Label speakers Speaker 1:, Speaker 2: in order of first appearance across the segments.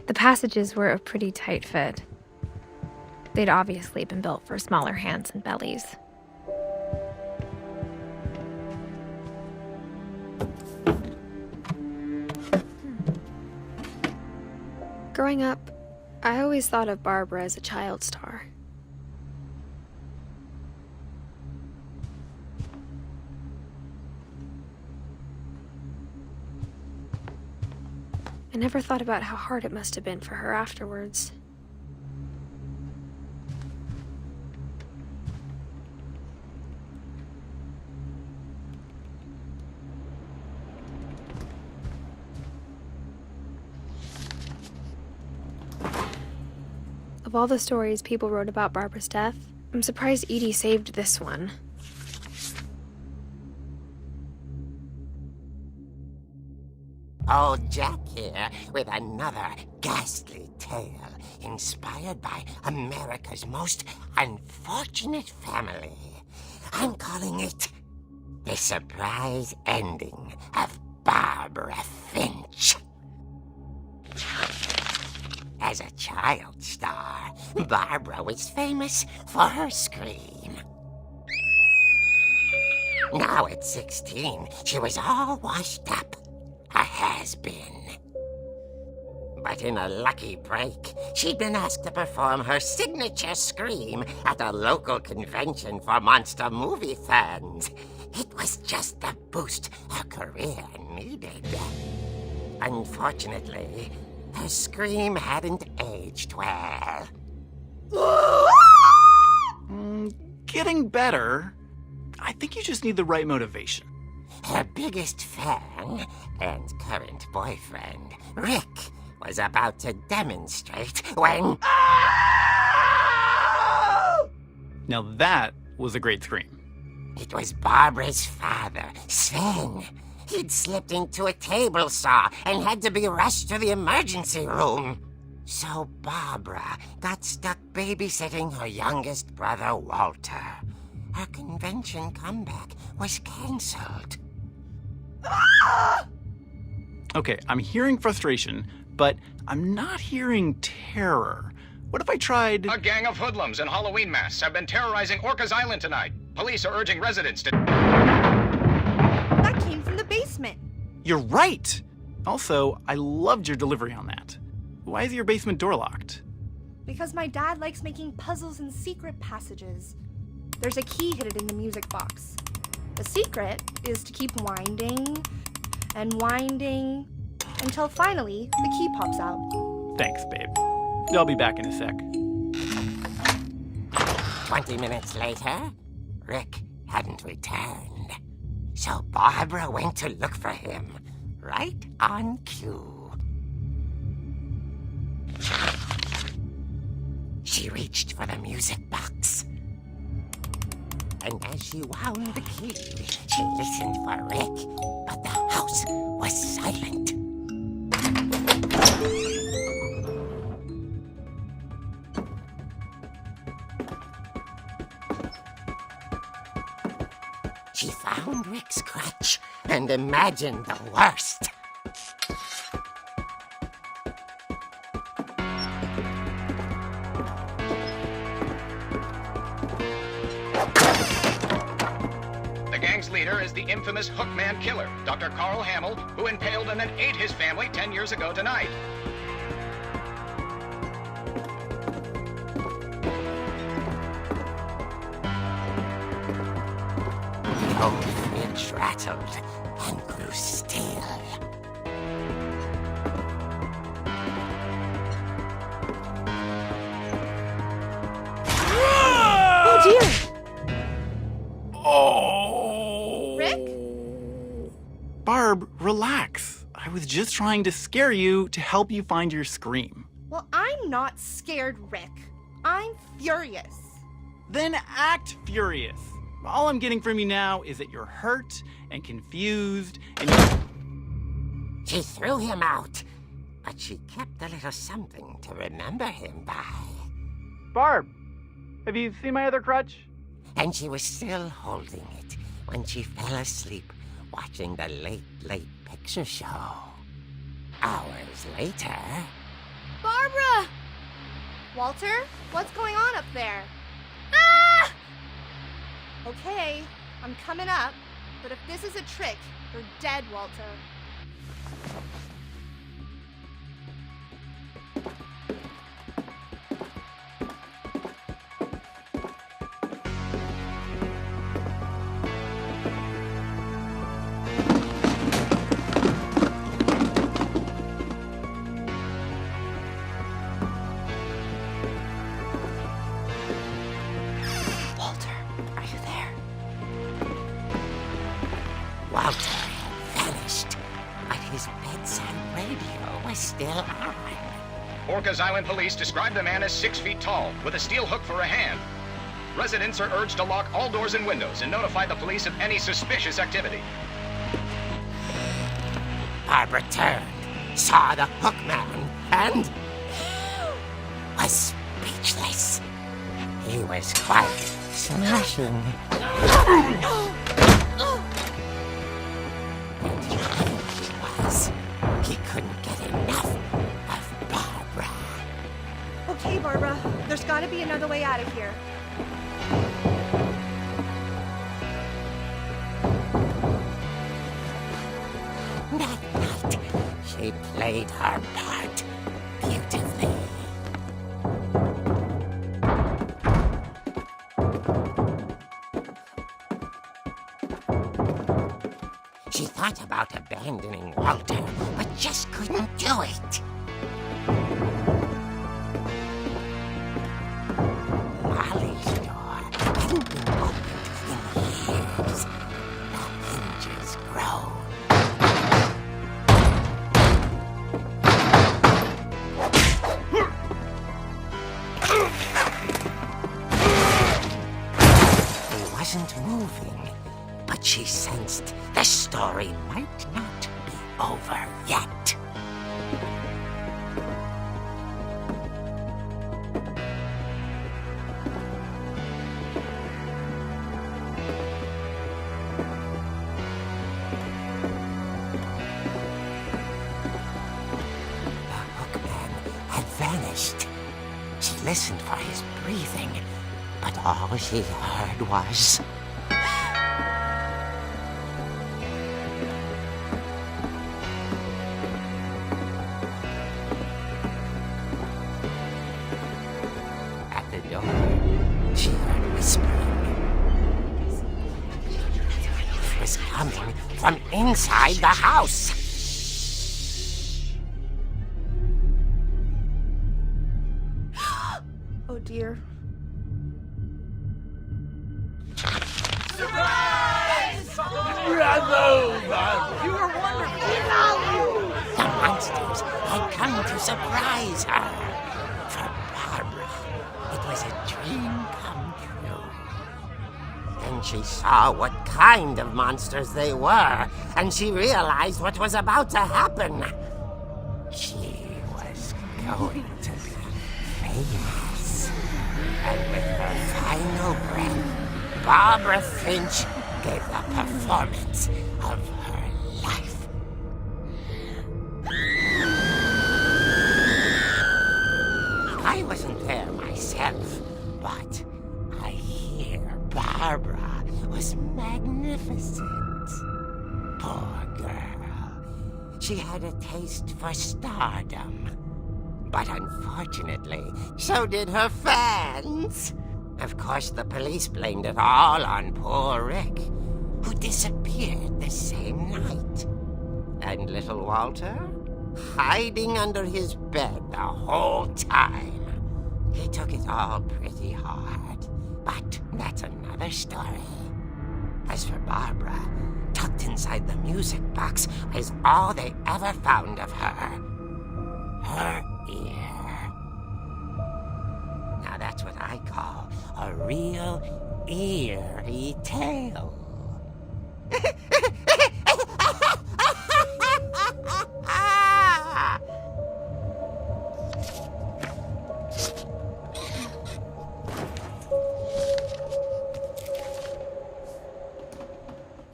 Speaker 1: The passages were a pretty tight fit. They'd obviously been built for smaller hands and bellies. Growing up, I always thought of Barbara as a child star. I never thought about how hard it must have been for her afterwards. Of all the stories people wrote about Barbara's death, I'm surprised Edie saved this one.
Speaker 2: Old Jack here with another ghastly tale inspired by America's most unfortunate family. I'm calling it The Surprise Ending of Barbara Finch. As a child star, Barbara was famous for her scream. Now at 16, she was all washed up. A has-been. But in a lucky break, she'd been asked to perform her signature scream at a local convention for monster movie fans. It was just the boost her career needed. Unfortunately, her scream hadn't aged well.
Speaker 3: Getting better. I think you just need the right motivation.
Speaker 2: Her biggest fan and current boyfriend, Rick, was about to demonstrate when...
Speaker 3: Now that was a great scream.
Speaker 2: It was Barbara's father, Sven. He'd slipped into a table saw and had to be rushed to the emergency room. So Barbara got stuck babysitting her youngest brother, Walter. Her convention comeback was cancelled.
Speaker 3: Okay, I'm hearing frustration, but I'm not hearing terror. What if I tried...
Speaker 4: A gang of hoodlums in Halloween masks have been terrorizing Orcas Island tonight. Police are urging residents to...
Speaker 5: That came from the basement.
Speaker 3: You're right! Also, I loved your delivery on that. Why is your basement door locked?
Speaker 5: Because my dad likes making puzzles and secret passages. There's a key hidden in the music box. The secret is to keep winding and winding until finally the key pops out.
Speaker 3: Thanks, babe. I'll be back in a sec.
Speaker 2: 20 minutes later, Rick hadn't returned. So Barbara went to look for him, right on cue. She reached for the music box. And as she wound the key, she listened for Rick, but the house was silent. She found Rick's crutch and imagined the worst.
Speaker 4: The gang's leader is the infamous Hookman killer, Dr. Carl Hamill, who impaled and then ate his family 10 years ago tonight.
Speaker 2: The old Finch rattled and grew still.
Speaker 5: Oh dear!
Speaker 3: Oh!
Speaker 5: Rick?
Speaker 3: Barb, relax. I was just trying to scare you to help you find your scream.
Speaker 5: Well, I'm not scared, Rick. I'm furious.
Speaker 3: Then act furious. All I'm getting from you now is that you're hurt and confused and
Speaker 2: She threw him out, but she kept a little something to remember him by.
Speaker 3: Barb, have you seen my other crutch?
Speaker 2: And she was still holding it when she fell asleep watching the late picture show. Hours later...
Speaker 5: Barbara! Walter, what's going on up there? Ah! Okay, I'm coming up, but if this is a trick, you're dead, Walter.
Speaker 2: Walter had vanished, but his bedside radio was still on.
Speaker 4: Orcas Island police describe the man as 6 feet tall, with a steel hook for a hand. Residents are urged to lock all doors and windows and notify the police of any suspicious activity.
Speaker 2: Barbara turned, saw the hook man, and was speechless. He was quite smashing. He couldn't get enough of Barbara.
Speaker 5: Okay, Barbara, there's gotta be another way out of here.
Speaker 2: That night, she played her part beautifully. She thought about abandoning Walter, but just couldn't do it. Molly's door hadn't been opened in years. The hinges groaned. He wasn't moving, but she sensed the story might not be over yet. The hookman had vanished. She listened for his breathing, but all she heard was... At the door, she heard whispering. It was coming from inside the house.
Speaker 5: Oh dear.
Speaker 2: The monsters had come to surprise her. For Barbara, it was a dream come true. Then she saw what kind of monsters they were, and she realized what was about to happen. She was going to be famous. And with her final breath, Barbara Finch gave the performance of her life. I wasn't there myself, but I hear Barbara was magnificent. Poor girl. She had a taste for stardom. But unfortunately, so did her fans. Of course, the police blamed it all on poor Rick, who disappeared the same night. And little Walter? Hiding under his bed the whole time. He took it all pretty hard, but that's another story. As for Barbara, tucked inside the music box is all they ever found of her. Her ear. Now that's what I call a real eerie tale.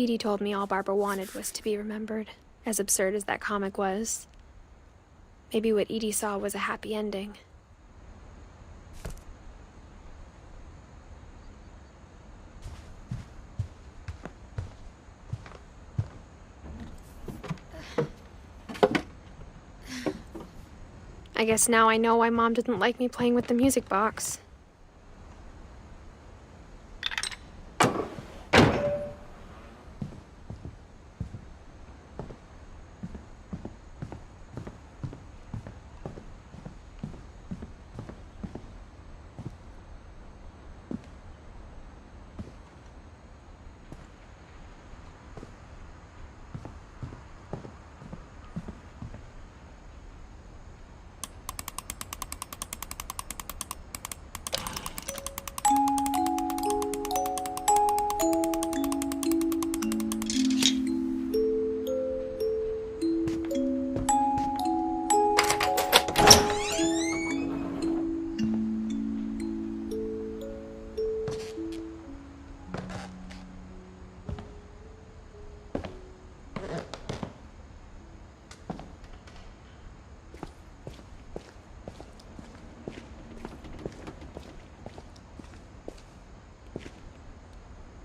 Speaker 1: Edie told me all Barbara wanted was to be remembered, as absurd as that comic was. Maybe what Edie saw was a happy ending. I guess now I know why Mom didn't like me playing with the music box.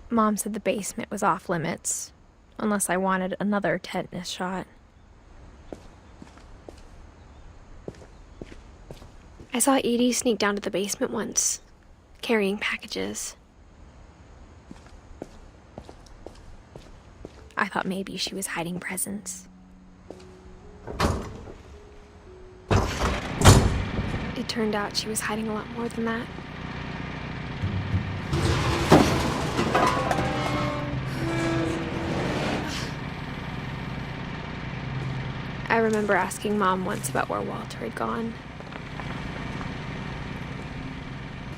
Speaker 1: Mom said the basement was off limits, unless I wanted another tetanus shot. I saw Edie sneak down to the basement once, carrying packages. I thought maybe she was hiding presents. It turned out she was hiding a lot more than that. I remember asking Mom once about where Walter had gone.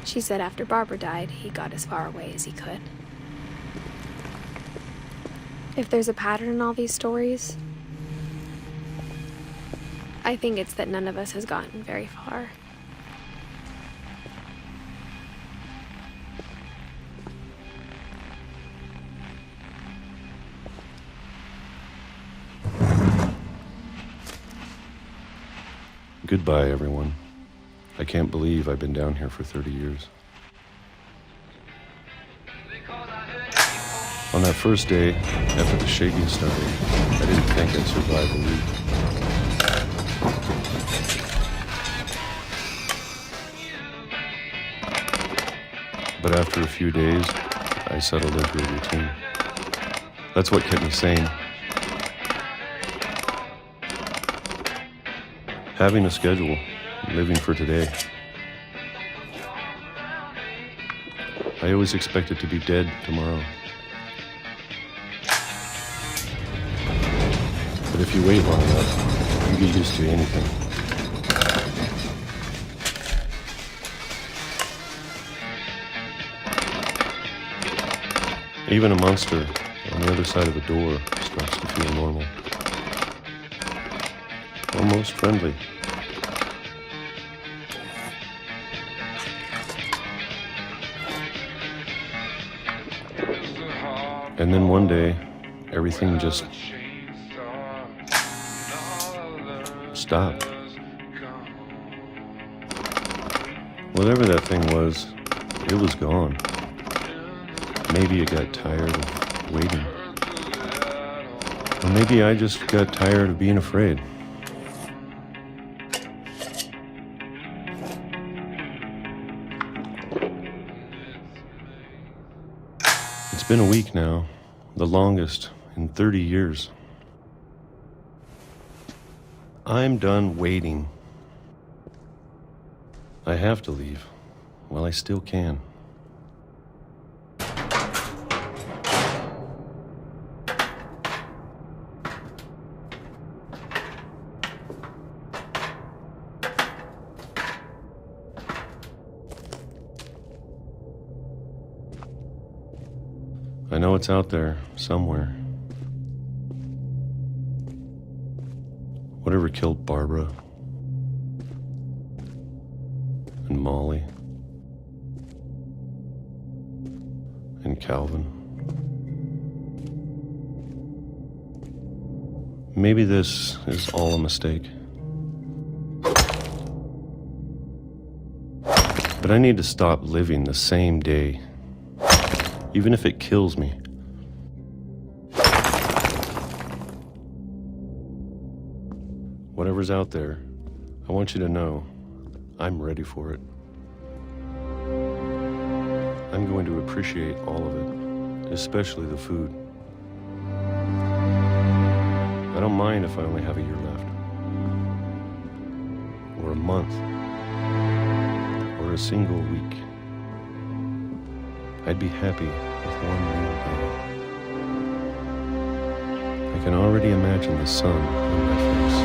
Speaker 1: She said after Barbara died, he got as far away as he could. If there's a pattern in all these stories, I think it's that none of us has gotten very far.
Speaker 6: Goodbye, everyone. I can't believe I've been down here for 30 years. On that first day, after the shaking started, I didn't think I'd survive a week. But after a few days, I settled into a routine. That's what kept me sane. Having a schedule, living for today. I always expected to be dead tomorrow. But if you wait long enough, you get used to anything. Even a monster on the other side of a door starts to feel normal. Almost friendly. And then one day, everything just stopped. Whatever that thing was, it was gone. Maybe it got tired of waiting. Or maybe I just got tired of being afraid. It's been a week now, the longest in 30 years. I'm done waiting. I have to leave while I still can. I know it's out there somewhere. Whatever killed Barbara and Molly and Calvin Maybe this is all a mistake. But I need to stop living the same day, even if it kills me. Whatever's out there, I want you to know I'm ready for it. I'm going to appreciate all of it, especially the food. I don't mind if I only have a year left, or a month, or a single week. I'd be happy with one real day. I can already imagine the sun on my face.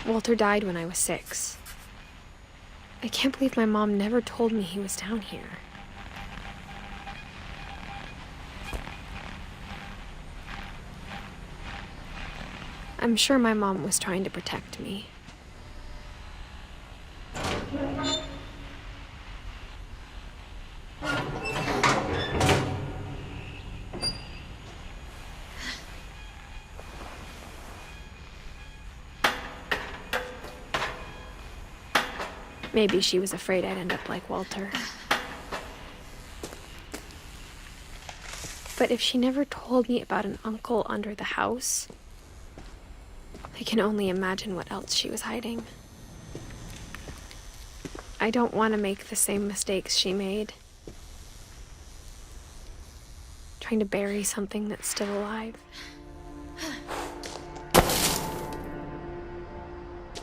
Speaker 1: Walter died when I was 6. I can't believe my mom never told me he was down here. I'm sure my mom was trying to protect me. Maybe she was afraid I'd end up like Walter. But if she never told me about an uncle under the house, I can only imagine what else she was hiding. I don't want to make the same mistakes she made. Trying to bury something that's still alive.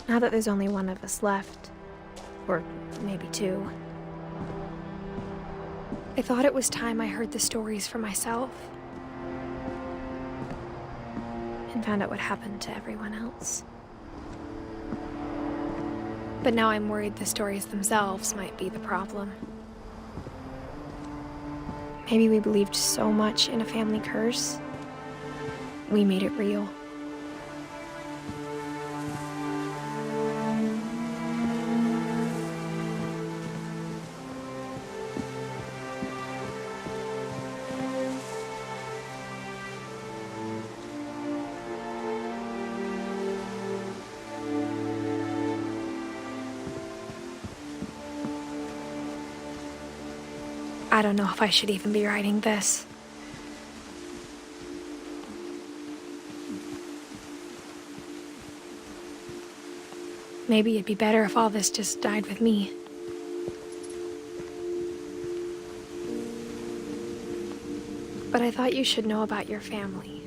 Speaker 1: Now that there's only one of us left, or maybe 2, I thought it was time I heard the stories for myself and found out what happened to everyone else. But now I'm worried the stories themselves might be the problem. Maybe we believed so much in a family curse, we made it real. I don't know if I should even be writing this. Maybe it'd be better if all this just died with me. But I thought you should know about your family.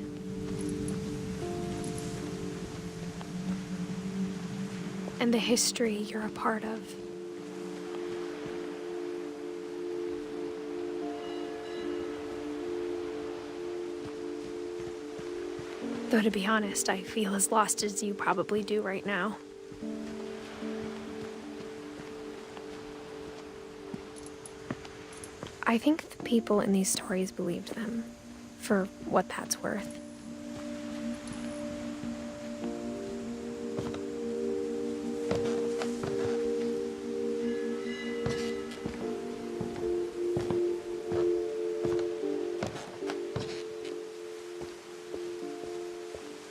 Speaker 1: And the history you're a part of. Though to be honest, I feel as lost as you probably do right now. I think the people in these stories believed them, for what that's worth.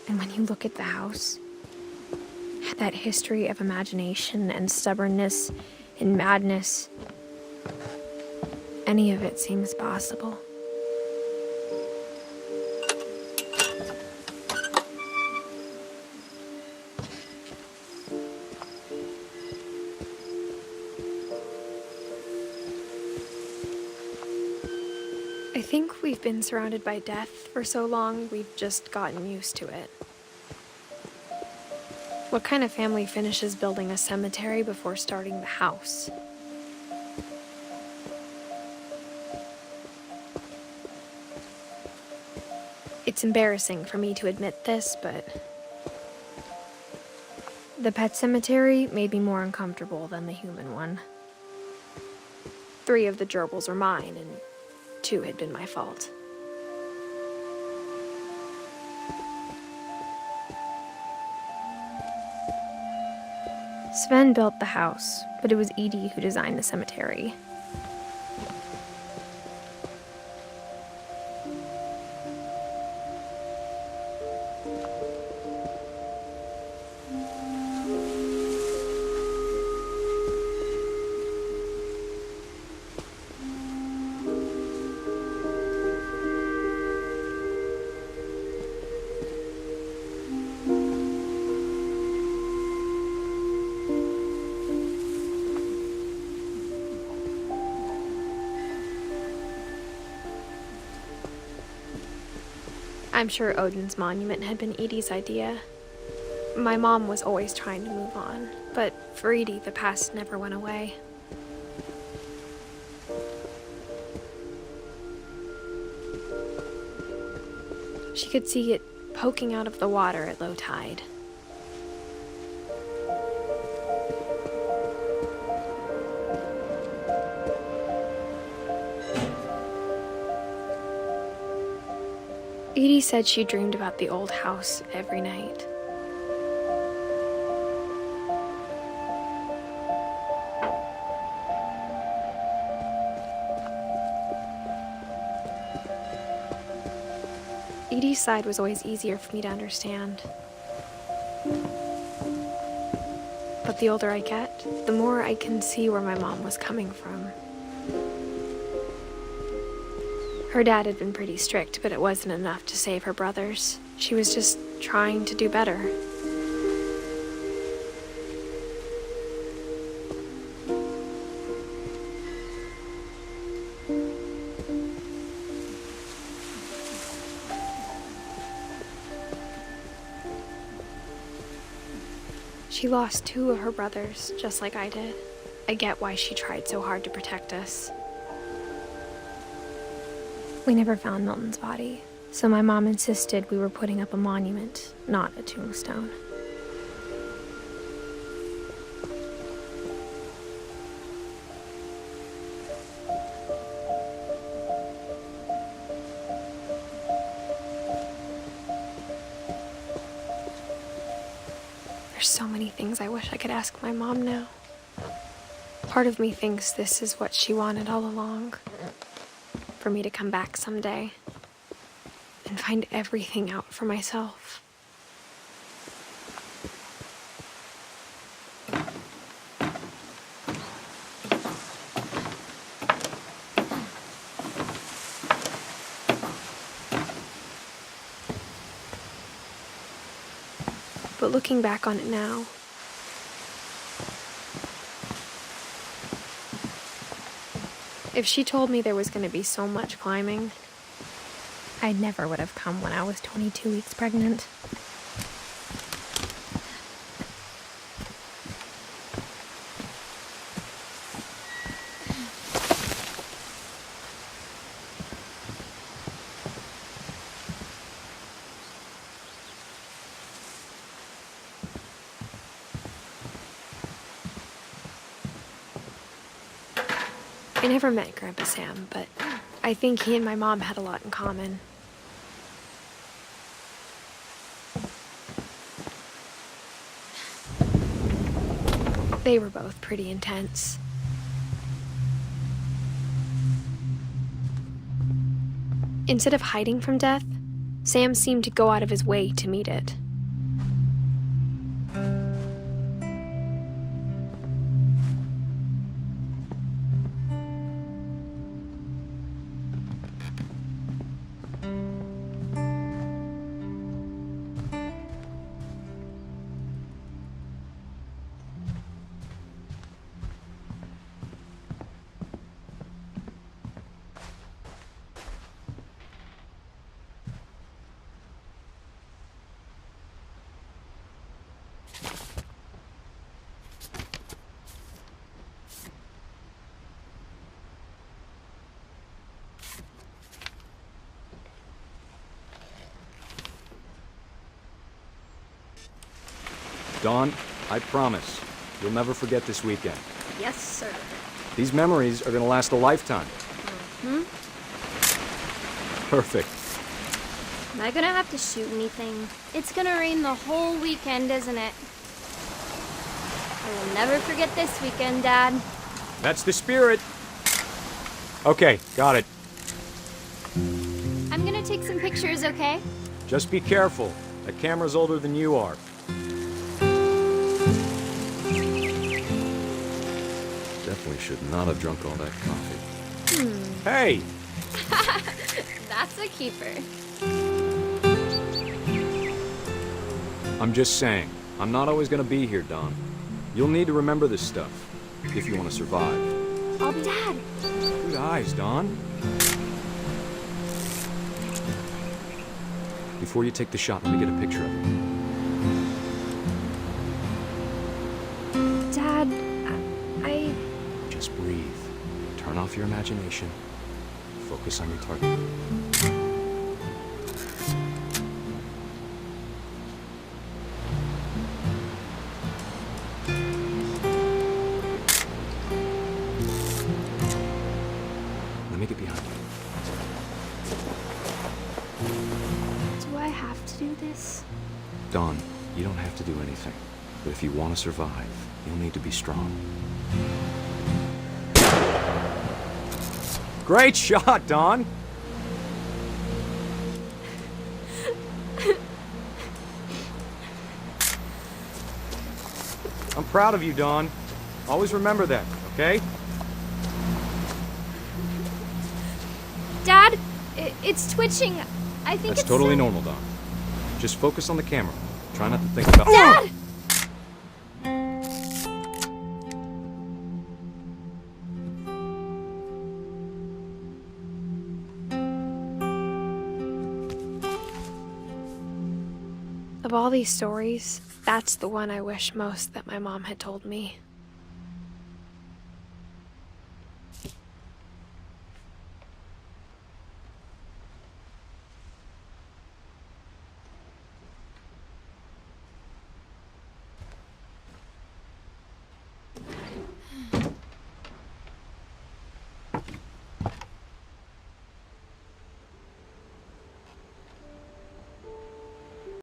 Speaker 1: And when you look at the house, that history of imagination and stubbornness and madness, any of it seems possible. I think we've been surrounded by death for so long, we've just gotten used to it. What kind of family finishes building a cemetery before starting the house? It's embarrassing for me to admit this, but the pet cemetery made me more uncomfortable than the human one. 3 of the gerbils were mine, and 2 had been my fault. Sven built the house, but it was Edie who designed the cemetery. I'm sure Odin's monument had been Edie's idea. My mom was always trying to move on, but for Edie, the past never went away. She could see it poking out of the water at low tide. Edie said she dreamed about the old house every night. Edie's side was always easier for me to understand. But the older I get, the more I can see where my mom was coming from. Her dad had been pretty strict, but it wasn't enough to save her brothers. She was just trying to do better. She lost 2 of her brothers, just like I did. I get why she tried so hard to protect us. We never found Milton's body, so my mom insisted we were putting up a monument, not a tombstone. There's so many things I wish I could ask my mom now. Part of me thinks this is what she wanted all along. For me to come back someday and find everything out for myself. But looking back on it now, if she told me there was going to be so much climbing, I never would have come when I was 22 weeks pregnant. I never met Grandpa Sam, but I think he and my mom had a lot in common. They were both pretty intense. Instead of hiding from death, Sam seemed to go out of his way to meet it.
Speaker 7: Dawn, I promise, you'll never forget this weekend.
Speaker 8: Yes, sir.
Speaker 7: These memories are gonna last a lifetime.
Speaker 8: Hmm?
Speaker 7: Perfect.
Speaker 8: Am I gonna have to shoot anything? It's gonna rain the whole weekend, isn't it? I will never forget this weekend, Dad.
Speaker 7: That's the spirit. Okay, got it.
Speaker 8: I'm gonna take some pictures, okay?
Speaker 7: Just be careful. That camera's older than you are. Definitely should not have drunk all that coffee. Hey!
Speaker 8: That's a keeper.
Speaker 7: I'm just saying, I'm not always gonna be here, Don. You'll need to remember this stuff, if you want to survive.
Speaker 8: Oh, Dad!
Speaker 7: Good eyes, Don. Before you take the shot, let me get a picture of you.
Speaker 8: Dad, I...
Speaker 7: Just breathe. Turn off your imagination. Focus on your target. Let me get behind you.
Speaker 8: Do I have to do this?
Speaker 7: Don, you don't have to do anything. But if you want to survive, you'll need to be strong. Great shot, Don! I'm proud of you, Don. Always remember that, okay?
Speaker 8: Dad, it's twitching. I think
Speaker 7: That's
Speaker 8: it's
Speaker 7: totally
Speaker 8: some-
Speaker 7: normal, Don. Just focus on the camera. Try not to think about—
Speaker 8: Dad!
Speaker 1: Of all these stories, that's the one I wish most that my mom had told me.